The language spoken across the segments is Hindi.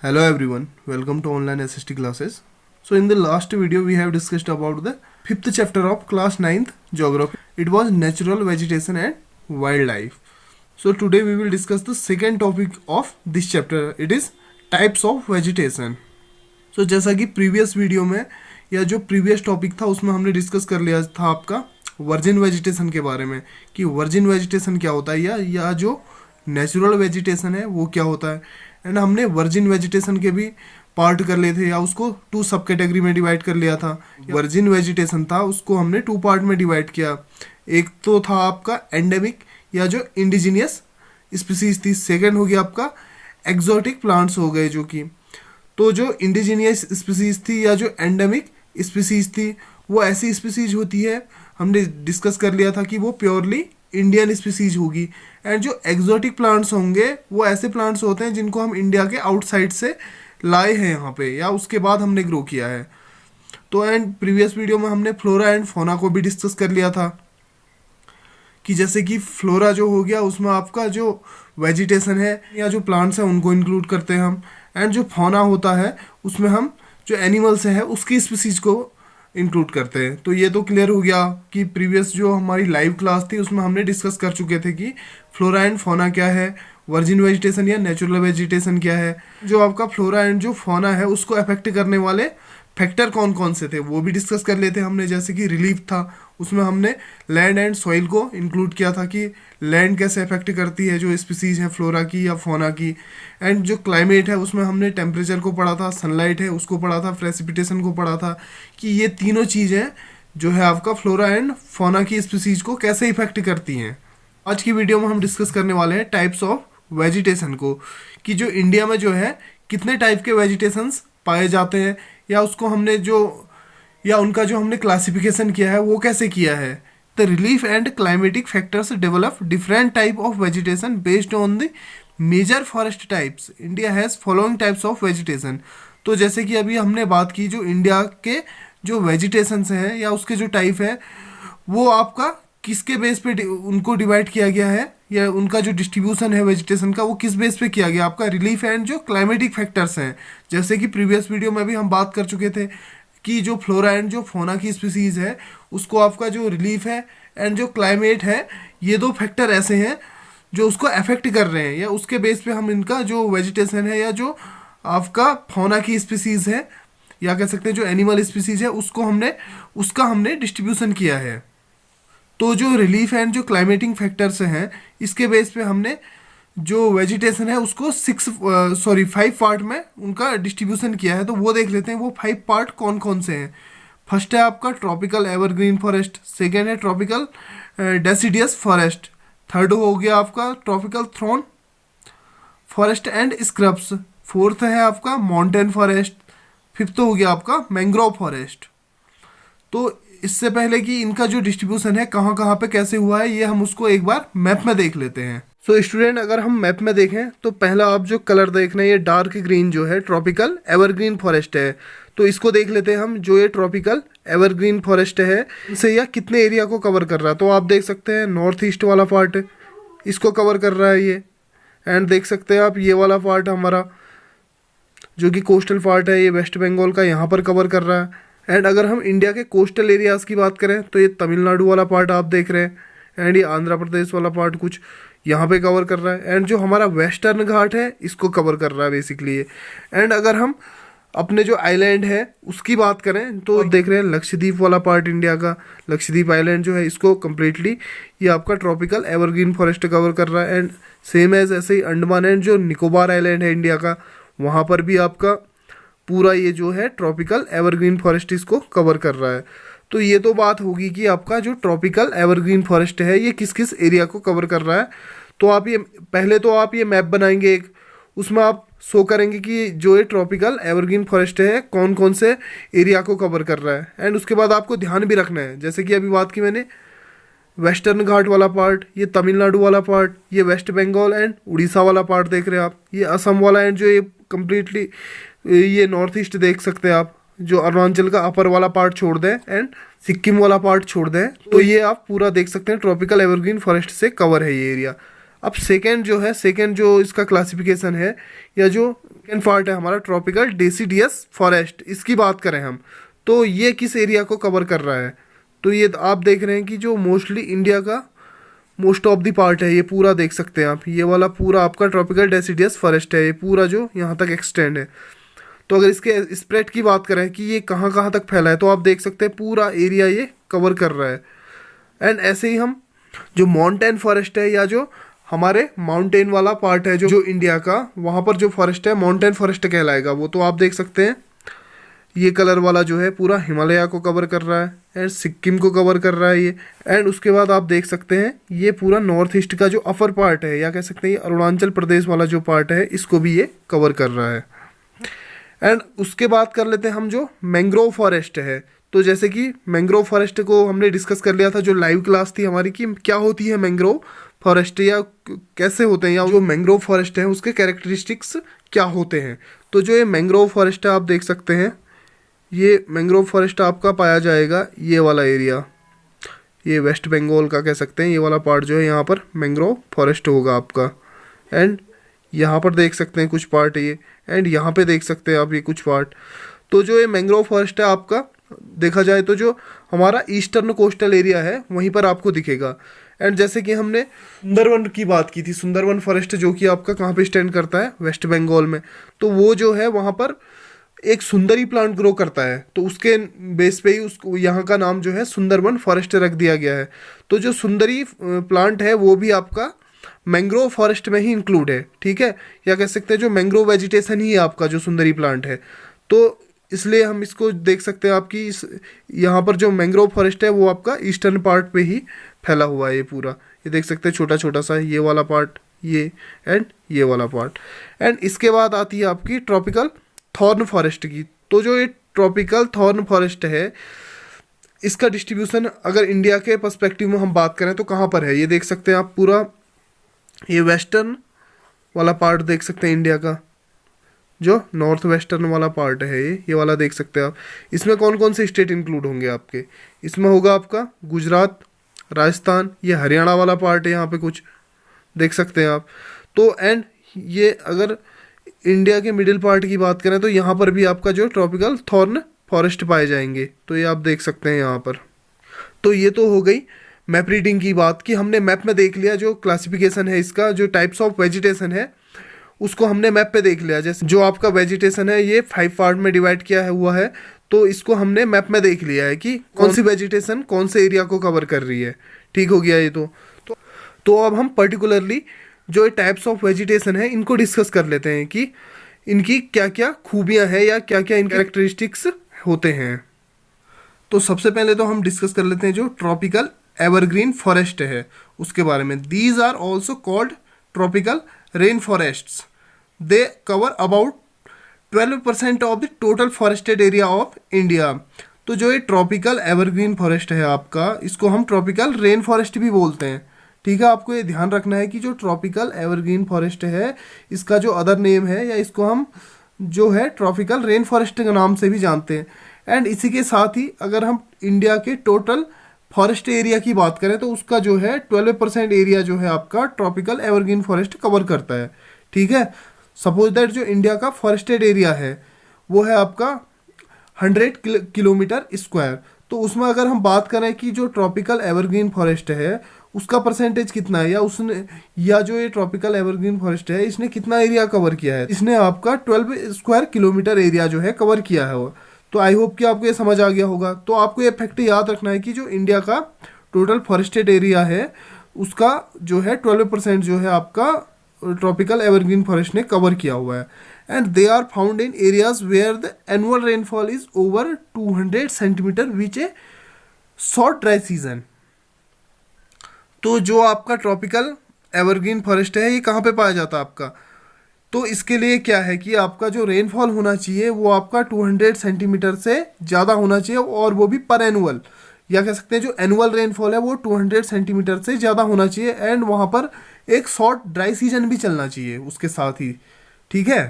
Hello everyone, welcome to online SST classes. So in the last video we have discussed about the fifth chapter of class 9th geography. It was natural vegetation and wildlife. So today we will discuss the second topic of this chapter. It is types of vegetation. So जैसा कि प्रीवियस वीडियो में या जो प्रीवियस टॉपिक था उसमें हमने डिस्कस कर लिया था आपका वर्जिन वेजिटेशन के बारे में कि वर्जिन वेजिटेशन क्या होता है या जो नेचुरल वेजिटेशन है वो क्या होता है। एंड हमने वर्जिन वेजिटेशन के भी पार्ट कर लिए थे या उसको टू सब कैटेगरी में डिवाइड कर लिया था। वर्जिन वेजिटेशन था उसको हमने टू पार्ट में डिवाइड किया। एक तो था आपका एंडेमिक या जो इंडिजीनियस स्पीसीज थी, सेकेंड हो गया आपका एक्जोटिक प्लांट्स हो गए जो कि तो जो इंडिजीनियस स्पीसीज थी या जो एंडेमिक स्पीसीज थी वो ऐसी स्पीसीज होती है, हमने डिस्कस कर लिया था कि वो प्योरली इंडियन स्पीसीज होगी। एंड जो एक्जोटिक प्लांट्स होंगे वो ऐसे प्लांट्स होते हैं जिनको हम इंडिया के आउटसाइड से लाए हैं यहाँ पे या उसके बाद हमने ग्रो किया है। तो एंड प्रीवियस वीडियो में हमने फ्लोरा एंड फोना को भी डिस्कस कर लिया था कि जैसे कि फ्लोरा जो हो गया उसमें आपका जो वेजिटेशन है या जो प्लांट्स हैं उनको इंक्लूड करते हैं हम। एंड जो फौना होता है उसमें हम जो एनिमल्स हैं उसकी स्पीसीज को इंक्लूड करते हैं। तो ये तो क्लियर हो गया कि प्रीवियस जो हमारी लाइव क्लास थी उसमें हमने डिस्कस कर चुके थे कि फ्लोरा एंड फौना क्या है, वर्जिन वेजिटेशन या नेचुरल वेजिटेशन क्या है। जो आपका फ्लोरा एंड जो फौना है उसको अफेक्ट करने वाले फैक्टर कौन कौन से थे वो भी डिस्कस कर लेते हैं हमने। जैसे कि रिलीफ था उसमें हमने लैंड एंड सॉइल को इंक्लूड किया था कि लैंड कैसे अफेक्ट करती है जो स्पीसीज है फ्लोरा की या फौना की। एंड जो क्लाइमेट है उसमें हमने टेम्परेचर को पढ़ा था, सनलाइट है उसको पढ़ा था, प्रेसिपिटेशन को पढ़ा था कि ये तीनों चीज़ें जो है आपका फ्लोरा एंड फौना की स्पीसीज को कैसे इफेक्ट करती हैं। आज की वीडियो में हम डिस्कस करने वाले हैं टाइप्स ऑफ वेजिटेशन को कि जो इंडिया में जो है कितने टाइप के वेजिटेशंस पाए जाते हैं या उसको हमने जो या उनका जो हमने क्लासिफिकेशन किया है वो कैसे किया है। The relief and climatic factors develop different type of vegetation based on the major forest types. India has following types of vegetation. तो जैसे कि अभी हमने बात की जो इंडिया के जो वेजिटेशंस हैं या उसके जो टाइप है वो आपका किसके बेस पे उनको डिवाइड किया गया है या उनका जो डिस्ट्रीब्यूशन है वेजिटेशन का वो किस बेस पे किया गया, आपका रिलीफ एंड जो क्लाइमेटिक फैक्टर्स हैं। जैसे कि प्रीवियस वीडियो में भी हम बात कर चुके थे कि जो फ्लोरा एंड जो फोना की स्पीसीज है उसको आपका जो रिलीफ है एंड जो क्लाइमेट है ये दो फैक्टर ऐसे हैं जो उसको अफेक्ट कर रहे हैं या उसके बेस पे हम इनका जो वेजिटेशन है या जो आपका फोना की स्पीसीज है या कह सकते हैं जो एनिमल स्पीसीज है उसका हमने डिस्ट्रीब्यूशन किया है। तो जो रिलीफ एंड जो क्लाइमेटिक फैक्टर्स हैं इसके बेस पे हमने जो वेजिटेशन है उसको 5 पार्ट में उनका डिस्ट्रीब्यूशन किया है। तो वो देख लेते हैं वो 5 पार्ट कौन कौन से हैं। फर्स्ट है आपका ट्रॉपिकल एवरग्रीन फॉरेस्ट, सेकेंड है ट्रॉपिकल डेसिडियस फॉरेस्ट, थर्ड हो गया आपका tropical thorn forest and scrubs, fourth है आपका माउंटेन फॉरेस्ट, फिफ्थ हो गया आपका मैंग्रोव फॉरेस्ट। तो इससे पहले कि इनका जो डिस्ट्रीब्यूशन है कहाँ कहाँ पे कैसे हुआ है ये हम उसको एक बार मैप में देख लेते हैं। सो स्टूडेंट अगर हम मैप में देखें तो पहला आप जो कलर देख रहे हैं ये डार्क ग्रीन जो है ट्रॉपिकल एवरग्रीन फॉरेस्ट है। तो इसको देख लेते हैं हम जो ये ट्रॉपिकल एवरग्रीन फॉरेस्ट है इसे यह कितने एरिया को कवर कर रहा है। तो आप देख सकते हैं नॉर्थ ईस्ट वाला पार्ट इसको कवर कर रहा है ये। एंड देख सकते हैं आप ये वाला पार्ट हमारा जो कि कोस्टल पार्ट है ये वेस्ट बंगाल का यहाँ पर कवर कर रहा है। एंड अगर हम इंडिया के कोस्टल एरियाज़ की बात करें तो ये तमिलनाडु वाला पार्ट आप देख रहे हैं एंड ये आंध्र प्रदेश वाला पार्ट कुछ यहाँ पे कवर कर रहा है। एंड जो हमारा वेस्टर्न घाट है इसको कवर कर रहा है बेसिकली ये। एंड अगर हम अपने जो आइलैंड है उसकी बात करें तो देख रहे हैं लक्षद्वीप वाला पार्ट इंडिया का, लक्षद्वीप आइलैंड जो है इसको कम्प्लीटली ये आपका ट्रॉपिकल एवरग्रीन फॉरेस्ट कवर कर रहा है। एंड सेम एज ऐसे ही अंडमान एंड जो निकोबार आइलैंड है इंडिया का वहाँ पर भी आपका पूरा ये जो है ट्रॉपिकल एवरग्रीन फॉरेस्ट इसको कवर कर रहा है। तो ये तो बात होगी कि आपका जो ट्रॉपिकल एवरग्रीन फॉरेस्ट है ये किस किस एरिया को कवर कर रहा है। तो आप ये पहले तो आप ये मैप बनाएंगे एक, उसमें आप शो करेंगे कि जो ये ट्रॉपिकल एवरग्रीन फॉरेस्ट है कौन कौन से एरिया को कवर कर रहा है। एंड उसके बाद आपको ध्यान भी रखना है जैसे कि अभी बात की मैंने वेस्टर्न घाट वाला पार्ट, ये तमिलनाडु वाला पार्ट, ये वेस्ट बंगाल एंड उड़ीसा वाला पार्ट देख रहे हैं आप, ये असम वाला एंड जो ये कम्प्लीटली ये नॉर्थ ईस्ट देख सकते हैं आप जो अरुणाचल का अपर वाला पार्ट छोड़ दें एंड सिक्किम वाला पार्ट छोड़ दें तो ये आप पूरा देख सकते हैं ट्रॉपिकल एवरग्रीन फॉरेस्ट से कवर है ये एरिया। अब सेकेंड जो इसका क्लासिफिकेशन है या जो सेकेंड पार्ट है हमारा ट्रॉपिकल डेसिडियस फॉरेस्ट। इसकी बात करें हम तो ये किस एरिया को कवर कर रहा है, तो ये आप देख रहे हैं कि जो मोस्टली इंडिया का मोस्ट ऑफ द पार्ट है, ये पूरा देख सकते हैं आप, ये वाला पूरा आपका ट्रॉपिकल डेसिडियस फॉरेस्ट है, ये पूरा जो यहाँ तक एक्सटेंड है। तो अगर इसके स्प्रेड की बात करें कि ये कहाँ कहाँ तक फैला है, तो आप देख सकते हैं पूरा एरिया ये कवर कर रहा है। एंड ऐसे ही हम जो माउंटेन फॉरेस्ट है या जो हमारे माउंटेन वाला पार्ट है जो इंडिया का, वहाँ पर जो फॉरेस्ट है माउंटेन फॉरेस्ट कहलाएगा वो। तो आप देख सकते हैं ये कलर वाला जो है पूरा हिमालय को कवर कर रहा है एंड सिक्किम को कवर कर रहा है ये। एंड उसके बाद आप देख सकते हैं ये पूरा नॉर्थ ईस्ट का जो अपर पार्ट है या कह सकते हैं ये अरुणाचल प्रदेश वाला जो पार्ट है, इसको भी ये कवर कर रहा है। एंड उसके बाद कर लेते हैं हम जो मैंग्रोव फॉरेस्ट है। तो जैसे कि मैंग्रोव फॉरेस्ट को हमने डिस्कस कर लिया था जो लाइव क्लास थी हमारी, कि क्या होती है मैंग्रोव फॉरेस्ट या कैसे होते हैं, या जो मैंग्रोव फॉरेस्ट है उसके कैरेक्टरिस्टिक्स क्या होते हैं। तो जो ये मैंग्रोव फॉरेस्ट है आप देख सकते हैं, ये मैंग्रोव फॉरेस्ट आपका पाया जाएगा ये वाला एरिया, ये वेस्ट बंगाल का कह सकते हैं, ये वाला पार्ट जो है यहाँ पर मैंग्रोव फॉरेस्ट होगा आपका। एंड यहाँ पर देख सकते हैं कुछ पार्ट ये, एंड यहाँ पे देख सकते हैं आप ये कुछ पार्ट। तो जो ये मैंग्रोव फॉरेस्ट है आपका देखा जाए तो जो हमारा ईस्टर्न कोस्टल एरिया है वहीं पर आपको दिखेगा। एंड जैसे कि हमने सुंदरवन की बात की थी, सुंदरवन फॉरेस्ट जो कि आपका कहाँ पे स्टैंड करता है, वेस्ट बंगाल में। तो वो जो है वहाँ पर एक सुंदरी प्लांट ग्रो करता है, तो उसके बेस पे ही उसको यहाँ का नाम जो है सुंदरवन फॉरेस्ट रख दिया गया है। तो जो सुंदरी प्लांट है वो भी आपका मैंग्रोव फॉरेस्ट में ही इंक्लूड है, ठीक है, या कह सकते हैं जो मैंग्रोव वेजिटेशन ही है आपका जो सुंदरी प्लांट है। तो इसलिए हम इसको देख सकते हैं आपकी यहाँ पर जो मैंग्रोव फॉरेस्ट है वो आपका ईस्टर्न पार्ट पे ही फैला हुआ है ये पूरा। ये देख सकते हैं छोटा छोटा सा ये वाला पार्ट, ये एंड ये वाला पार्ट। एंड इसके बाद आती है आपकी ट्रॉपिकल थॉर्न फॉरेस्ट की। तो जो ये ट्रॉपिकल थॉर्न फॉरेस्ट है इसका डिस्ट्रीब्यूशन अगर इंडिया के पर्सपेक्टिव में हम बात करें तो कहाँ पर है, ये देख सकते हैं आप पूरा ये वेस्टर्न वाला पार्ट देख सकते हैं इंडिया का, जो नॉर्थ वेस्टर्न वाला पार्ट है ये वाला देख सकते हैं आप। इसमें कौन कौन से स्टेट इंक्लूड होंगे आपके, इसमें होगा आपका गुजरात, राजस्थान, ये हरियाणा वाला पार्ट है यहाँ पे कुछ देख सकते हैं आप। तो एंड ये अगर इंडिया के मिडिल पार्ट की बात करें तो यहाँ पर भी आपका जो ट्रॉपिकल थॉर्न फॉरेस्ट पाए जाएंगे, तो ये आप देख सकते हैं यहाँ पर। तो ये तो हो गई मैप रीडिंग की बात कि हमने मैप में देख लिया जो क्लासिफिकेशन है इसका, जो टाइप्स ऑफ वेजिटेशन है उसको हमने मैप पे देख लिया। जैसे जो आपका वेजिटेशन है ये 5 पार्ट में डिवाइड किया हुआ है, तो इसको हमने मैप में देख लिया है कि कौन सी वेजिटेशन कौन से एरिया को कवर कर रही है, ठीक हो गया ये। तो अब हम पर्टिकुलरली जो टाइप्स ऑफ वेजिटेशन है इनको डिस्कस कर लेते हैं कि इनकी क्या क्या खूबियां हैं या क्या क्या इनके कैरेक्टरिस्टिक्स होते हैं। तो सबसे पहले तो हम डिस्कस कर लेते हैं जो ट्रॉपिकल एवरग्रीन फॉरेस्ट है उसके बारे में। These are also called tropical rain forests. They cover about 12% of the total forested area of India. तो जो ये ट्रॉपिकल एवरग्रीन फॉरेस्ट है आपका, इसको हम ट्रॉपिकल रेन फॉरेस्ट भी बोलते हैं, ठीक है। आपको ये ध्यान रखना है कि जो ट्रॉपिकल एवरग्रीन फॉरेस्ट है इसका जो अदर नेम है या इसको हम जो है ट्रॉपिकल रेन फॉरेस्ट के नाम से भी जानते हैं। एंड इसी के साथ ही अगर हम इंडिया के टोटल फॉरेस्ट एरिया की बात करें तो उसका जो है 12% एरिया जो है आपका ट्रॉपिकल एवरग्रीन फॉरेस्ट कवर करता है, ठीक है। सपोज दैट जो इंडिया का फॉरेस्टेड एरिया है वो है आपका 100 किलोमीटर स्क्वायर। तो उसमें अगर हम बात करें कि जो ट्रॉपिकल एवरग्रीन फॉरेस्ट है उसका परसेंटेज कितना है, या जो ये ट्रॉपिकल एवरग्रीन फॉरेस्ट है इसने कितना एरिया कवर किया है, इसने आपका 12 स्क्वायर किलोमीटर एरिया जो है कवर किया है वो। तो आई होप कि आपको ये समझ आ गया होगा। तो आपको ये फैक्ट याद रखना है कि जो इंडिया का टोटल फॉरेस्टेड एरिया है उसका जो है 12% जो है आपका ट्रॉपिकल एवरग्रीन फॉरेस्ट ने कवर किया हुआ है। And they are found in areas where the annual rainfall is over 200 centimetre which a short dry season. तो जो आपका ट्रॉपिकल एवरग्रीन फॉरेस्ट है ये कहाँ पे पाया जाता है आपका, तो इसके लिए क्या है कि आपका जो रेनफॉल होना चाहिए वो आपका 200 सेंटीमीटर से ज़्यादा होना चाहिए, और वो भी पर एनुअल, या कह सकते हैं जो एनुअल रेनफॉल है वो 200 सेंटीमीटर से ज़्यादा होना चाहिए। एंड वहाँ पर एक शॉर्ट ड्राई सीजन भी चलना चाहिए उसके साथ ही, ठीक है।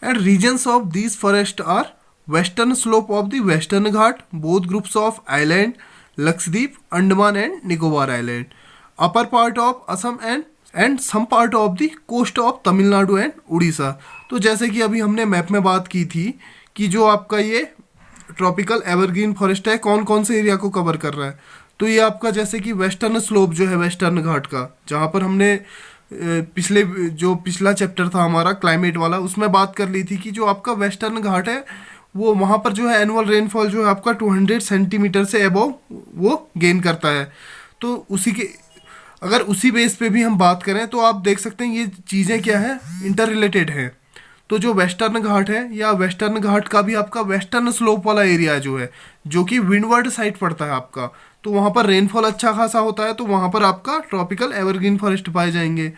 And regions of these forest are western slope of the western घाट, both groups of island, Lakshadweep, Andaman and Nicobar island, upper part of Assam and and some part of the coast of Tamil Nadu and Orissa. तो जैसे कि अभी हमने मैप में बात की थी कि जो आपका ये ट्रॉपिकल एवरग्रीन फॉरेस्ट है कौन कौन से एरिया को कवर कर रहा है, तो ये आपका जैसे कि वेस्टर्न स्लोप जो है वेस्टर्न घाट का, जहाँ पर हमने पिछला चैप्टर था हमारा क्लाइमेट वाला, उसमें बात कर ली थी कि जो आपका वेस्टर्न घाट है वो वहाँ पर जो है एनुअल रेनफॉल जो है आपका 200 सेंटीमीटर से अबव वो गेन करता है। तो उसी के अगर उसी बेस पे भी हम बात करें तो आप देख सकते हैं ये चीज़ें क्या है, इंटर रिलेटेड है। तो जो वेस्टर्न घाट है या वेस्टर्न घाट का भी आपका वेस्टर्न स्लोप वाला एरिया जो है जो कि विंडवर्ड साइड पड़ता है आपका, तो वहाँ पर रेनफॉल अच्छा खासा होता है, तो वहाँ पर आपका ट्रॉपिकल एवरग्रीन फॉरेस्ट पाए जाएंगे।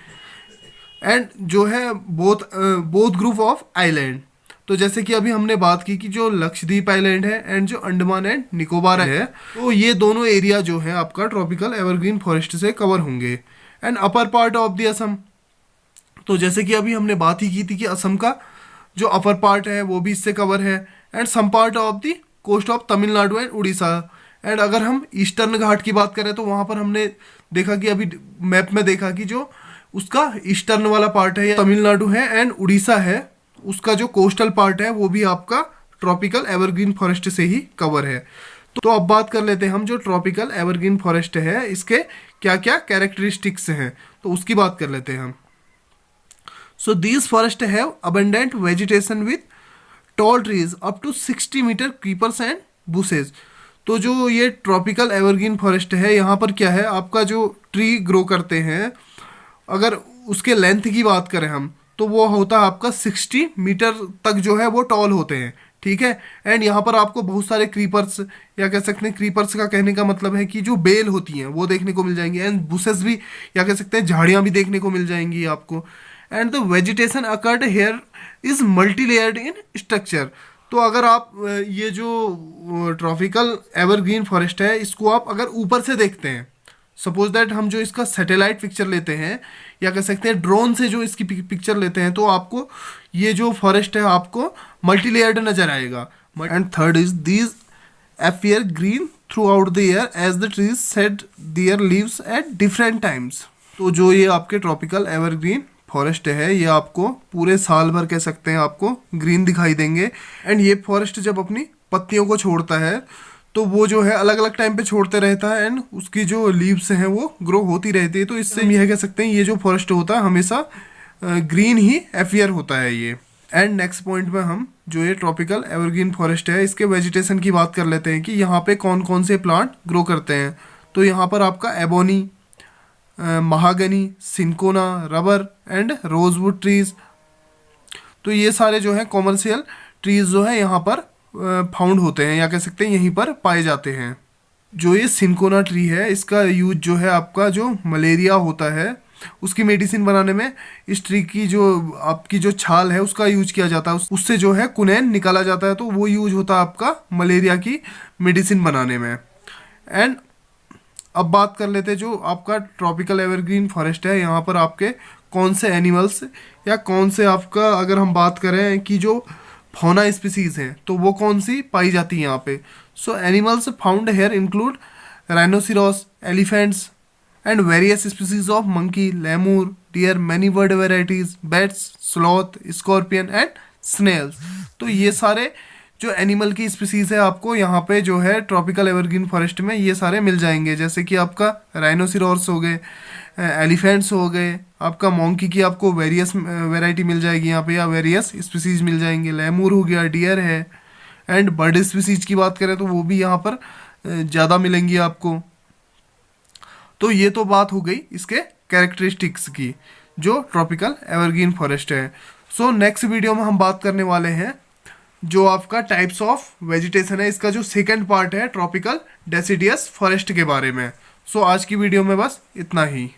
एंड जो है बोथ ग्रुप ऑफ आइलैंड, तो जैसे कि अभी हमने बात की कि जो लक्षद्वीप आइलैंड है एंड जो अंडमान एंड निकोबार है, तो ये दोनों एरिया जो है आपका ट्रॉपिकल एवरग्रीन फॉरेस्ट से कवर होंगे। And upper part of the Assam, तो जैसे कि अभी हमने बात ही की थी कि असम का जो अपर पार्ट है वो भी इससे कवर है। And some part of the coast of Tamil Nadu and Orissa. And अगर हम ईस्टर्न घाट की बात करें तो वहाँ पर हमने देखा कि अभी मैप में देखा कि जो उसका ईस्टर्न वाला पार्ट है तमिलनाडु है एंड उड़ीसा है, उसका जो कोस्टल पार्ट है वो भी आपका ट्रॉपिकल एवरग्रीन फॉरेस्ट से ही कवर है। तो अब बात कर लेते हैं हम जो ट्रॉपिकल एवरग्रीन फॉरेस्ट है इसके क्या क्या कैरेक्टरिस्टिक्स हैं, तो उसकी बात कर लेते हैं हम। So these forest have abundant vegetation with tall trees up to 60 metre creepers and bushes. तो जो ये ट्रॉपिकल एवरग्रीन फॉरेस्ट है यहाँ पर क्या है, आपका जो ट्री ग्रो करते हैं अगर उसके लेंथ की बात करें हम तो वो होता है आपका 60 मीटर तक जो है वो टॉल होते हैं, ठीक है। एंड यहाँ पर आपको बहुत सारे क्रीपर्स या कह सकते हैं, क्रीपर्स का कहने का मतलब है कि जो बेल होती हैं वो देखने को मिल जाएंगी, एंड बुशेस भी या कह सकते हैं झाड़ियाँ भी देखने को मिल जाएंगी आपको। And the vegetation occurred here is multi layered in structure. तो अगर आप ये जो ट्रॉपिकल एवरग्रीन फॉरेस्ट है इसको आप अगर ऊपर से देखते हैं, सपोज दैट हम जो इसका सैटेलाइट पिक्चर लेते हैं या कह सकते हैं ड्रोन से जो इसकी पिक्चर लेते हैं, तो आपको ये जो फॉरेस्ट है आपको मल्टी लेयर्ड नजर आएगा। And third is these appear green throughout the year as the trees shed their leaves at different times. तो जो ये आपके ट्रॉपिकल एवरग्रीन फॉरेस्ट है ये आपको पूरे साल भर कह सकते हैं आपको ग्रीन दिखाई देंगे। एंड ये फॉरेस्ट जब अपनी पत्तियों को छोड़ता है तो वो जो है अलग अलग टाइम पे छोड़ते रहता है एंड उसकी जो लीव्स हैं वो ग्रो होती रहती है। तो इससे हम यह कह सकते हैं ये जो फॉरेस्ट होता है हमेशा ग्रीन ही अपीयर होता है ये। एंड नेक्स्ट पॉइंट में हम जो ये ट्रॉपिकल एवरग्रीन फॉरेस्ट है इसके वेजिटेशन की बात कर लेते हैं कि यहाँ पे कौन कौन से प्लांट ग्रो करते हैं। तो यहाँ पर आपका ebony, mahogany, cinchona, rubber and rosewood trees, तो ये सारे जो है कॉमर्शियल ट्रीज जो है यहाँ पर फाउंड होते हैं या कह सकते हैं यहीं पर पाए जाते हैं। जो ये सिंकोना ट्री है इसका यूज जो है आपका जो मलेरिया होता है उसकी मेडिसिन बनाने में इस ट्री की जो आपकी जो छाल है उसका यूज किया जाता है, उससे जो है कुनैन निकाला जाता है, तो वो यूज होता है आपका मलेरिया की मेडिसिन बनाने में। एंड अब बात कर लेते हैं जो आपका ट्रॉपिकल एवरग्रीन फॉरेस्ट है यहाँ पर आपके कौन से एनिमल्स या कौन से आपका अगर हम बात करें कि जो फौना स्पीसीज हैं तो वो कौन सी पाई जाती है यहाँ पे। So animals found here include rhinoceros, elephants and various species of monkey, lemur, deer, many bird varieties, bats, sloth, scorpion and snails. तो ये सारे जो एनिमल की स्पीसीज है आपको यहाँ पे जो है ट्रॉपिकल एवरग्रीन फॉरेस्ट में ये सारे मिल जाएंगे, जैसे कि आपका राइनोसिरोस हो गए, एलिफेंट्स हो गए, आपका मोंकी की आपको वेरियस वैरायटी मिल जाएगी यहाँ पे या वेरियस स्पीसीज मिल जाएंगे, लेमूर हो गया, डियर है। एंड बर्ड स्पीसीज की बात करें तो वो भी यहाँ पर ज़्यादा मिलेंगी आपको। तो ये तो बात हो गई इसके कैरेक्टरिस्टिक्स की जो ट्रॉपिकल एवरग्रीन फॉरेस्ट है। सो नेक्स्ट वीडियो में हम बात करने वाले हैं जो आपका टाइप्स ऑफ वेजिटेशन है, इसका जो सेकंड पार्ट है ट्रॉपिकल डेसिडियस फॉरेस्ट के बारे में। सो आज की वीडियो में बस इतना ही।